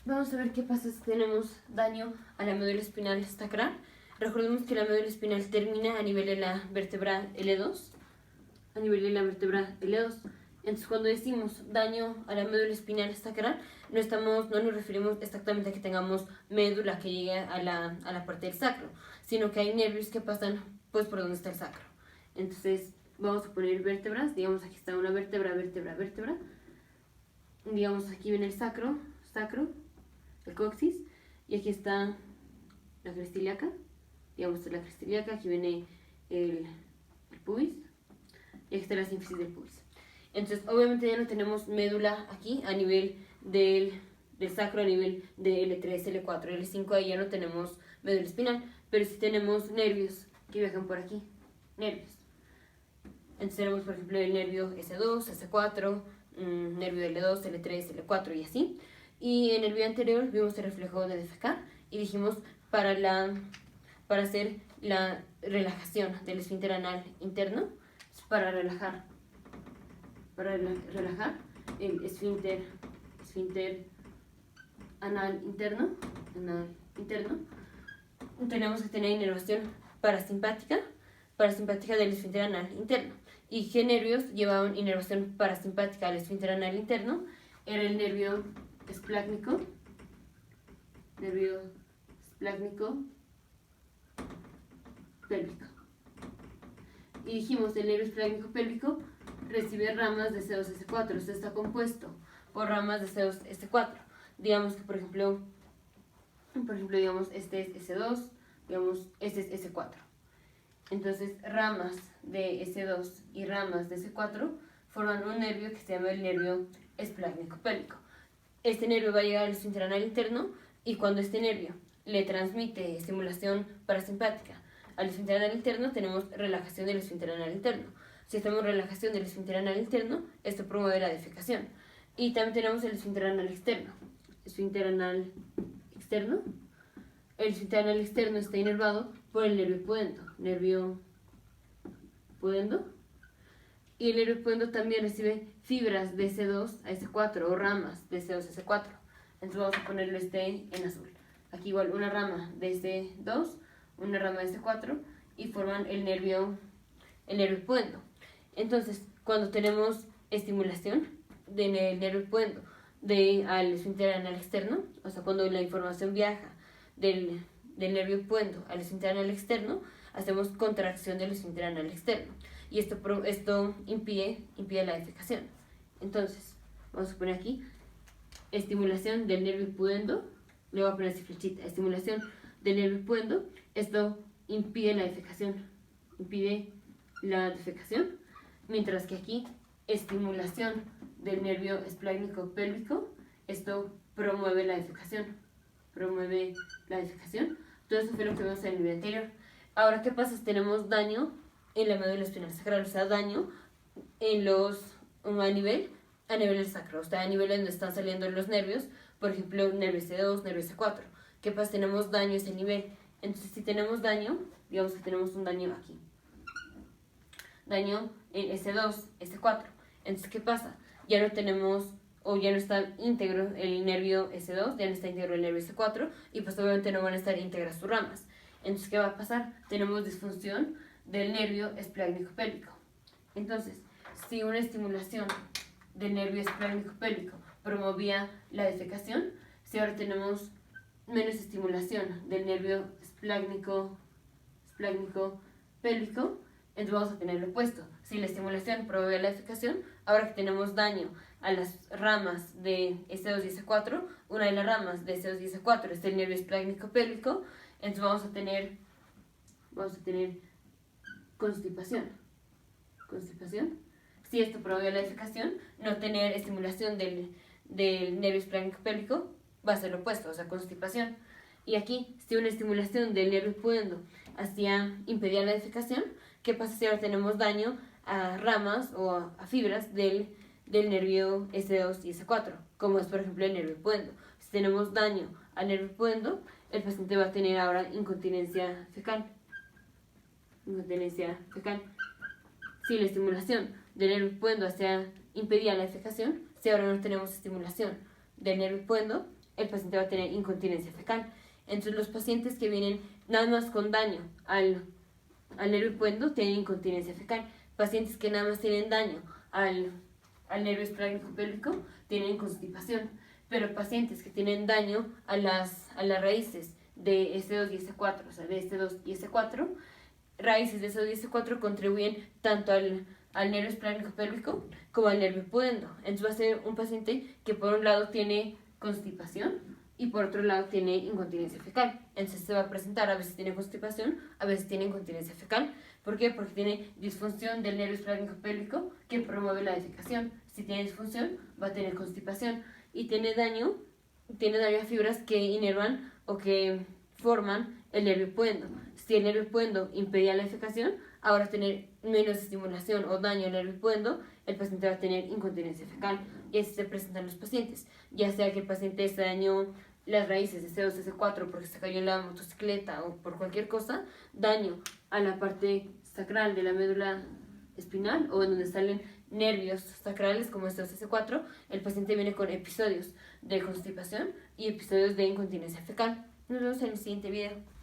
Vamos a ver qué pasa si tenemos daño a la médula espinal sacral. Recordemos que la médula espinal termina a nivel de la vértebra L2. A nivel de la vértebra L2. Entonces, cuando decimos daño a la médula espinal sacral, no nos referimos exactamente a que tengamos médula que llegue a la parte del sacro, sino que hay nervios que pasan pues por donde está el sacro. Entonces, vamos a poner vértebras. Digamos, aquí está una vértebra. Digamos, aquí viene el sacro, el coxis, y aquí está la cresta ilíaca. Digamos, esta es la cresta ilíaca, aquí viene el pubis, y aquí está la sínfisis del pubis. Entonces, obviamente ya no tenemos médula aquí a nivel del sacro, a nivel de L3, L4, L5, ahí ya no tenemos médula espinal, pero sí tenemos nervios que viajan por aquí, nervios. Entonces tenemos, por ejemplo, el nervio S2, S4, nervio L2, L3, L4 y así. Y en el video anterior vimos el reflejo de defecar y dijimos para hacer la relajación del esfínter anal interno, para relajar el esfínter anal interno, tenemos que tener inervación parasimpática del esfínter anal interno. ¿Y qué nervios llevaban inervación parasimpática al esfínter anal interno? Era el nervio esplácnico pélvico. Y dijimos, el nervio esplácnico pélvico recibe ramas de C2S4. Este está compuesto por ramas de C2S4. Digamos que, por ejemplo, digamos, este es S2, digamos, este es S4. Entonces, ramas de S2 y ramas de S4 forman un nervio que se llama el nervio esplácnico pélvico. Este nervio va a llegar al esfínter anal interno y cuando este nervio le transmite estimulación parasimpática al esfínter anal interno, tenemos relajación del esfínter anal interno. Si tenemos relajación del esfínter anal interno, esto promueve la defecación. Y también tenemos el esfínter anal externo. El esfínter anal externo está inervado por el nervio pudendo. Y el nervio pudendo también recibe fibras de S2 a S4 o ramas de S2 a S4. Entonces vamos a ponerlo en azul. Aquí igual una rama de S2, una rama de S4 y forman el nervio pudendo. Entonces, cuando tenemos estimulación del nervio pudendo al esfínter anal externo, o sea, cuando la información viaja del nervio pudendo al esfínter anal externo, hacemos contracción del esfínter anal externo. Y esto impide la defecación. Entonces, vamos a poner aquí estimulación del nervio pudendo, le voy a poner así flechita, estimulación del nervio pudendo, esto impide la defecación, mientras que aquí estimulación del nervio esplácnico pélvico, esto promueve la defecación. Todo eso fue lo que vimos en el video anterior. Ahora, ¿qué pasa si tenemos daño en la médula espinal sacral? O sea, daño a nivel del sacro, o sea, a nivel donde están saliendo los nervios, por ejemplo, nervio S2, nervio S4. ¿Qué pasa? Tenemos daño a ese nivel. Entonces, si tenemos daño, digamos que tenemos un daño aquí. Daño en S2, S4. Entonces, ¿qué pasa? Ya no tenemos, o ya no está íntegro el nervio S2, ya no está íntegro el nervio S4, y pues obviamente no van a estar íntegras sus ramas. Entonces, ¿qué va a pasar? Tenemos disfunción del nervio esplácnico pélvico. Entonces, si una estimulación del nervio esplácnico pélvico promovía la defecación, si ahora tenemos menos estimulación del nervio esplácnico pélvico, entonces vamos a tener lo opuesto. Si la estimulación promueve la defecación, ahora que tenemos daño a las ramas de S2 y S4, una de las ramas de S2 y S4 es el nervio esplácnico pélvico, entonces vamos a tener constipación. Si esto promueve la defecación, no tener estimulación del nervio esplácnico pélvico va a ser lo opuesto, o sea, constipación. Y aquí, si una estimulación del nervio pudendo impedía la defecación, ¿qué pasa si ahora tenemos daño a ramas o a fibras del nervio S2 y S4? Como es, por ejemplo, el nervio pudendo. Si tenemos daño al nervio pudendo, el paciente va a tener ahora incontinencia fecal. Si la estimulación del nervio pudendo impedía la defecación, si ahora no tenemos estimulación del nervio pudendo, el paciente va a tener incontinencia fecal. Entonces los pacientes que vienen nada más con daño al nervio hipoendo tienen incontinencia fecal. Pacientes que nada más tienen daño al nervio esplácnico pélvico tienen constipación. Pero pacientes que tienen daño a las raíces de S2 y S4, o sea, de S2 y S4, raíces de S2 y S4 contribuyen tanto al nervio esplácnico pélvico como al nervio hipoendo. Entonces va a ser un paciente que por un lado tiene constipación y por otro lado tiene incontinencia fecal. Entonces se va a presentar, a veces tiene constipación, a veces tiene incontinencia fecal. ¿Por qué? Porque tiene disfunción del nervio esplácnico pélvico que promueve la defecación. Si tiene disfunción, va a tener constipación. Y tiene daño a fibras que inervan o que forman el nervio hipoendo. Si el nervio hipoendo impedía la defecación, ahora tener menos estimulación o daño al nervio hipoendo, el paciente va a tener incontinencia fecal. Y así se presentan los pacientes. Ya sea que el paciente se dañó las raíces de C2, C4 porque se cayó en la motocicleta o por cualquier cosa, daño a la parte sacral de la médula espinal o en donde salen nervios sacrales como C2, C4, el paciente viene con episodios de constipación y episodios de incontinencia fecal. Nos vemos en el siguiente video.